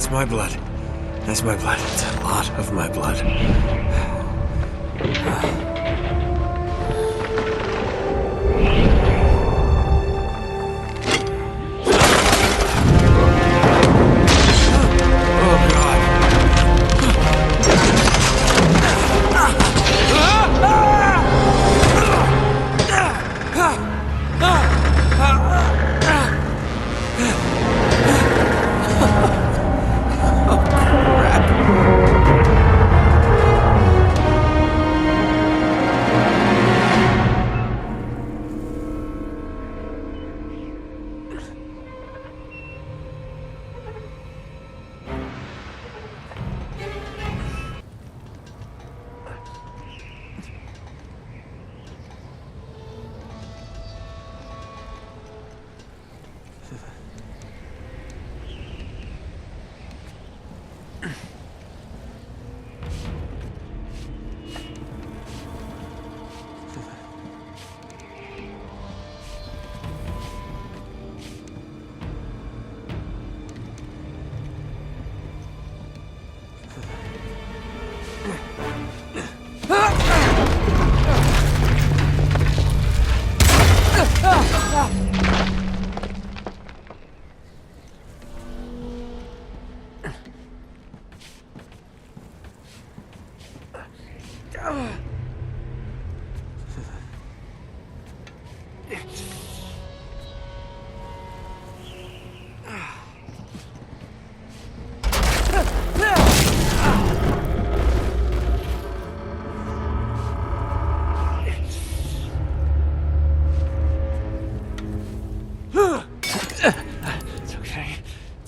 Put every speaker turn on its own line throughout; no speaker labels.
That's my blood. That's my blood. It's a lot of my blood.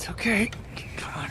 Okay, come on.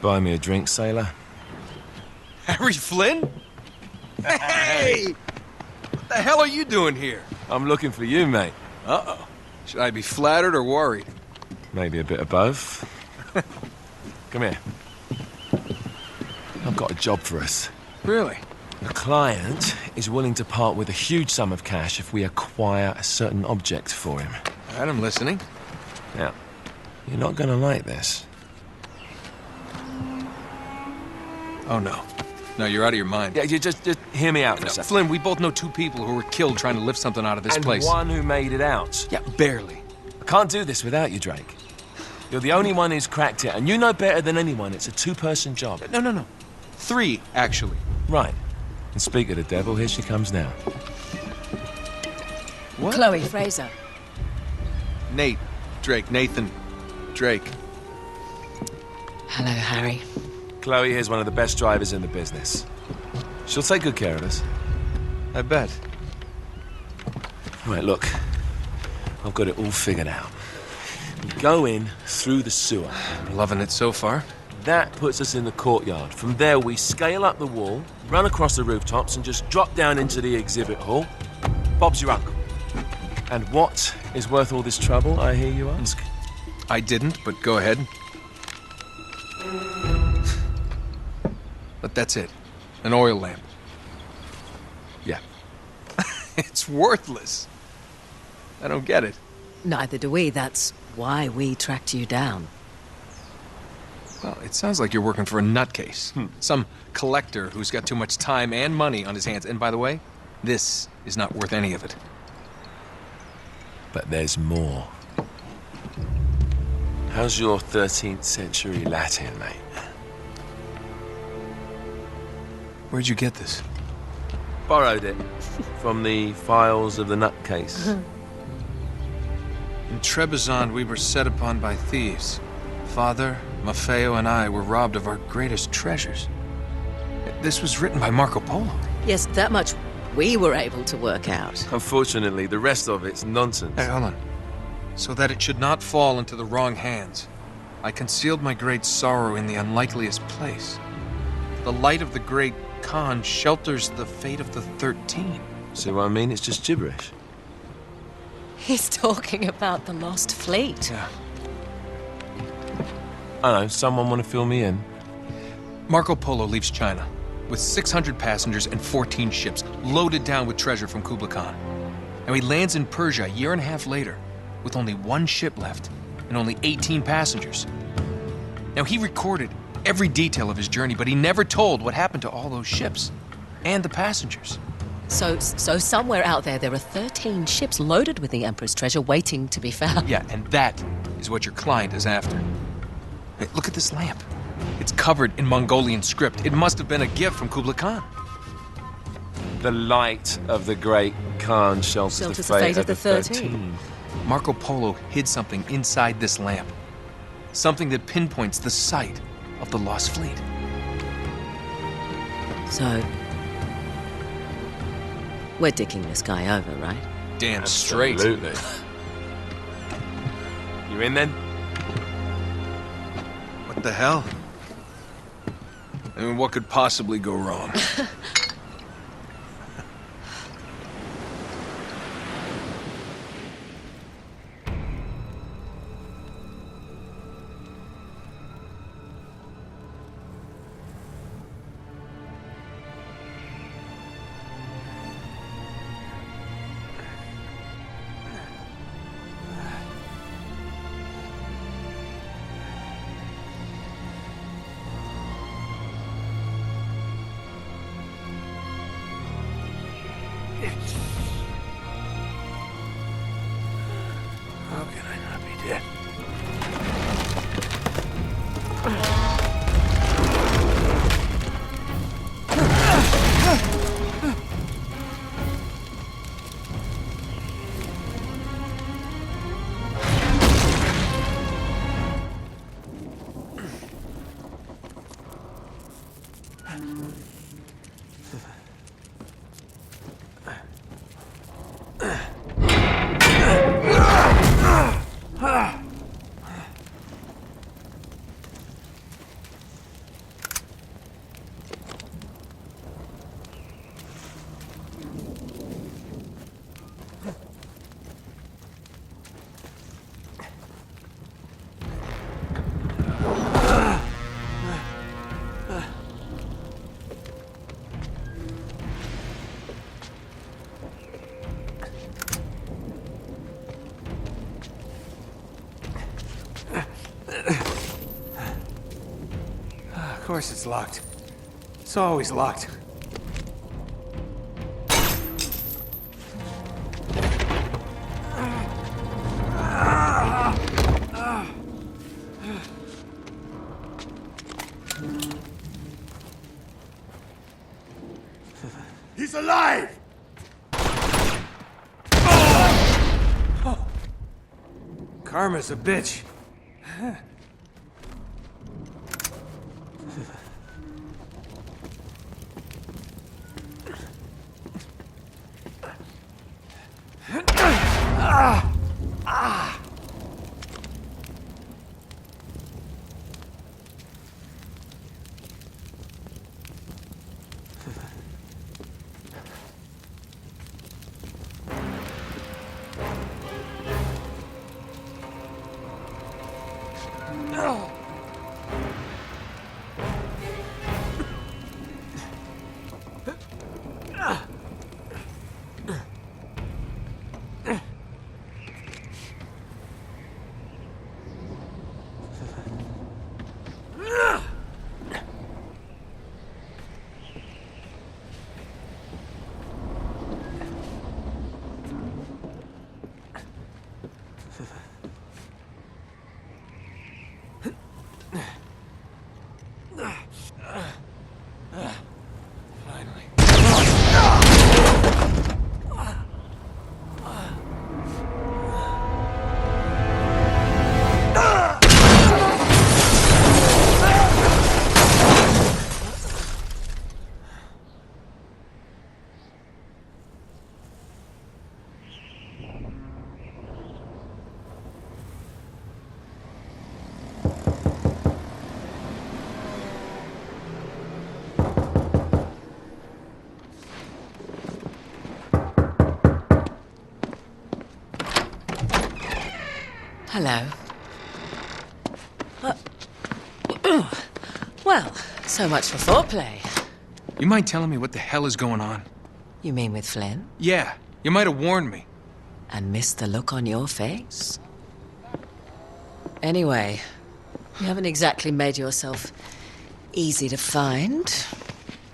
Buy me a drink, sailor.
Harry Flynn? Hey! What the hell are you doing here?
I'm looking for you, mate.
Uh-oh. Should I be flattered or worried?
Maybe a bit of both. Come here. I've got a job for us.
Really?
A client is willing to part with a huge sum of cash if we acquire a certain object for him.
All right, I'm listening.
Now, you're not gonna like this.
Oh, no. No, you're out of your mind.
Yeah, you just hear me out for a second.
Flynn, we both know 2 people who were killed trying to lift something out of this
And
place.
one who made it out.
Yeah, barely.
I can't do this without you, Drake. You're the only one who's cracked it, and you know better than anyone it's a 2-person job.
No. 3, actually.
Right. And speak of the devil, here she comes now.
What?
Chloe Fraser.
Nate. Drake. Nathan. Drake.
Hello, Harry.
Chloe here's one of the best drivers in the business. She'll take good care of us.
I bet.
Right, look. I've got it all figured out. We go in through the sewer.
I'm loving it so far.
That puts us in the courtyard. From there, we scale up the wall, run across the rooftops, and just drop down into the exhibit hall. Bob's your uncle. And what is worth all this trouble, I hear you ask?
I didn't, but go ahead. But that's it. An oil lamp.
Yeah.
It's worthless. I don't get it.
Neither do we. That's why we tracked you down.
Well, it sounds like you're working for a nutcase. Some collector who's got too much time and money on his hands. And by the way, this is not worth any of it.
But there's more. How's your 13th century Latin, mate?
Where'd you get this?
Borrowed it from the files of the nutcase.
In Trebizond, we were set upon by thieves. Father, Maffeo, and I were robbed of our greatest treasures. This was written by Marco Polo.
Yes, that much we were able to work out.
Unfortunately, the rest of it's nonsense.
Hey, hold on. So that it should not fall into the wrong hands, I concealed my great sorrow in the unlikeliest place. The light of the great Khan shelters the fate of the 13.
See what I mean? It's just gibberish.
He's talking about the lost fleet.
Yeah.
I know, someone want to fill me in?
Marco Polo leaves China with 600 passengers and 14 ships loaded down with treasure from Kublai Khan. And he lands in Persia a year and a half later with only 1 ship left and only 18 passengers. Now, he recorded every detail of his journey, but he never told what happened to all those ships and the passengers.
So somewhere out there are 13 ships loaded with the Emperor's treasure waiting to be found.
Yeah, and that is what your client is after. Hey, look at this lamp. It's covered in Mongolian script. It must have been a gift from Kublai Khan.
The light of the great Khan shelters the fate of the 13.
Marco Polo hid something inside this lamp. Something that pinpoints the site of the lost fleet.
So, we're dicking this guy over, right?
Damn straight.
Absolutely. You in then?
What the hell? I mean, what could possibly go wrong?
How can I not be dead?
Of course it's locked. It's always locked.
He's alive!
Karma's a bitch.
Hello. Well, so much for foreplay.
You mind telling me what the hell is going on?
You mean with Flynn?
Yeah, you might have warned me.
And missed the look on your face? Anyway, you haven't exactly made yourself easy to find.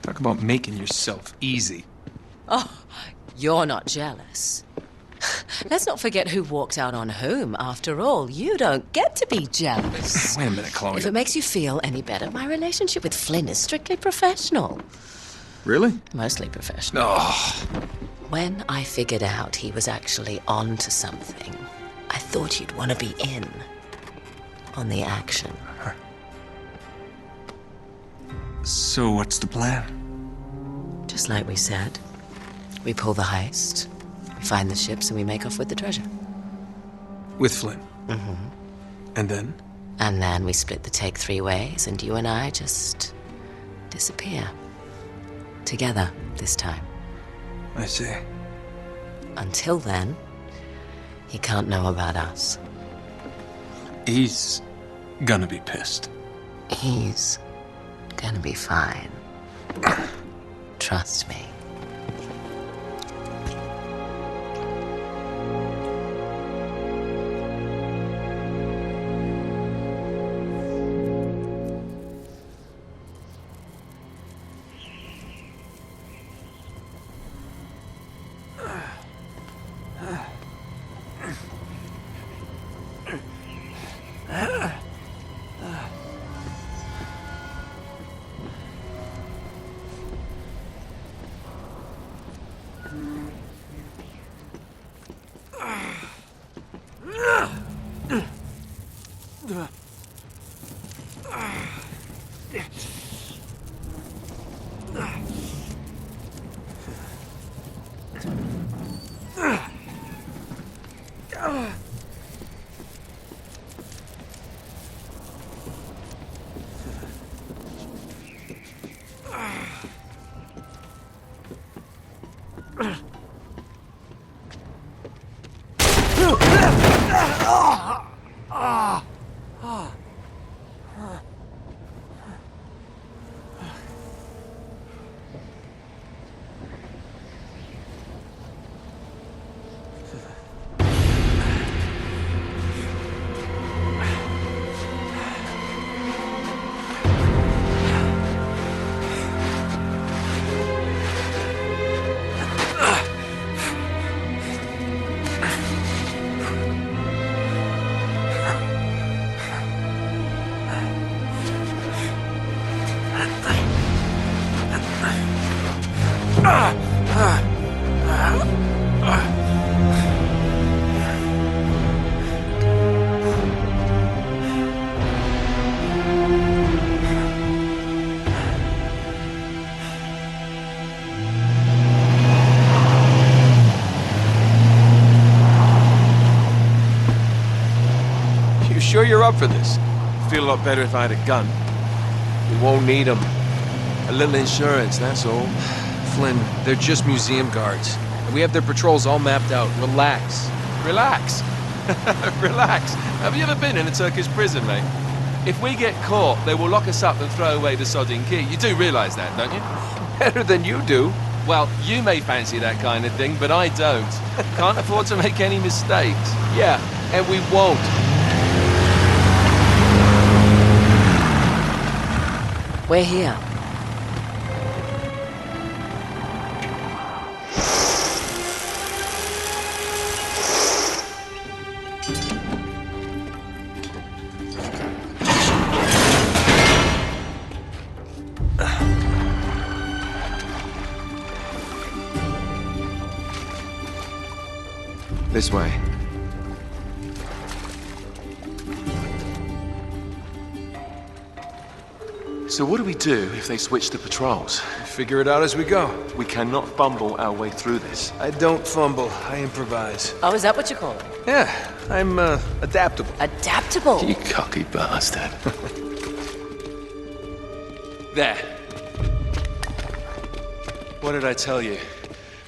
Talk about making yourself easy.
Oh, you're not jealous. Let's not forget who walked out on whom. After all, you don't get to be jealous.
Wait a minute, Chloe.
If it makes you feel any better, my relationship with Flynn is strictly professional.
Really?
Mostly professional.
Oh,
When I figured out he was actually on to something, I thought you'd want to be in on the action.
so what's the plan?
Just like we said. We pull the heist, we find the ships, and we make off with the treasure.
With Flynn?
Mm-hmm.
And then?
And then we split the take 3 ways, and you and I just disappear. Together, this time.
I see.
Until then, he can't know about us.
He's gonna be pissed.
He's gonna be fine. Trust me.
You sure you're up for this?
Feel a lot better if I had a gun. We won't need them. A little insurance, that's all.
Flynn, they're just museum guards. And we have their patrols all mapped out. Relax.
Relax. Relax. Have you ever been in a Turkish prison, mate? If we get caught, they will lock us up and throw away the sodding key. You do realise that, don't you?
Better than you do.
Well, you may fancy that kind of thing, but I don't. Can't afford to make any mistakes.
Yeah, and we won't.
We're here.
This way. So what do we do if they switch to patrols?
Figure it out as we go.
We cannot fumble our way through this.
I don't fumble, I improvise.
Oh, is that what you call it?
Yeah, I'm adaptable.
Adaptable.
You cocky bastard. There. What did I tell you?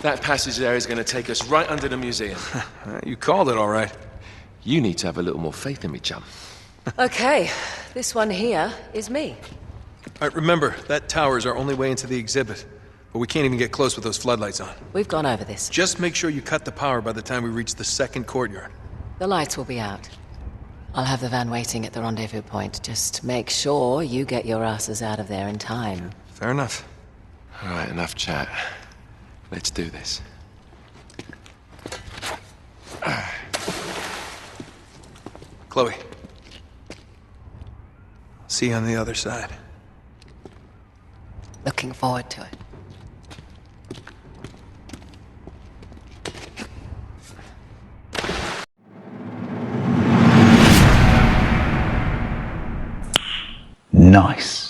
That passage there is going to take us right under the museum.
You called it all right.
You need to have a little more faith in me, chum.
Okay, this one here is me.
All right, remember, that tower is our only way into the exhibit. But we can't even get close with those floodlights on.
We've gone over this.
Just make sure you cut the power by the time we reach the second courtyard.
The lights will be out. I'll have the van waiting at the rendezvous point. Just make sure you get your asses out of there in time.
Fair enough.
All right, enough chat. Let's do this.
Chloe. See you on the other side.
Looking forward to it.
Nice.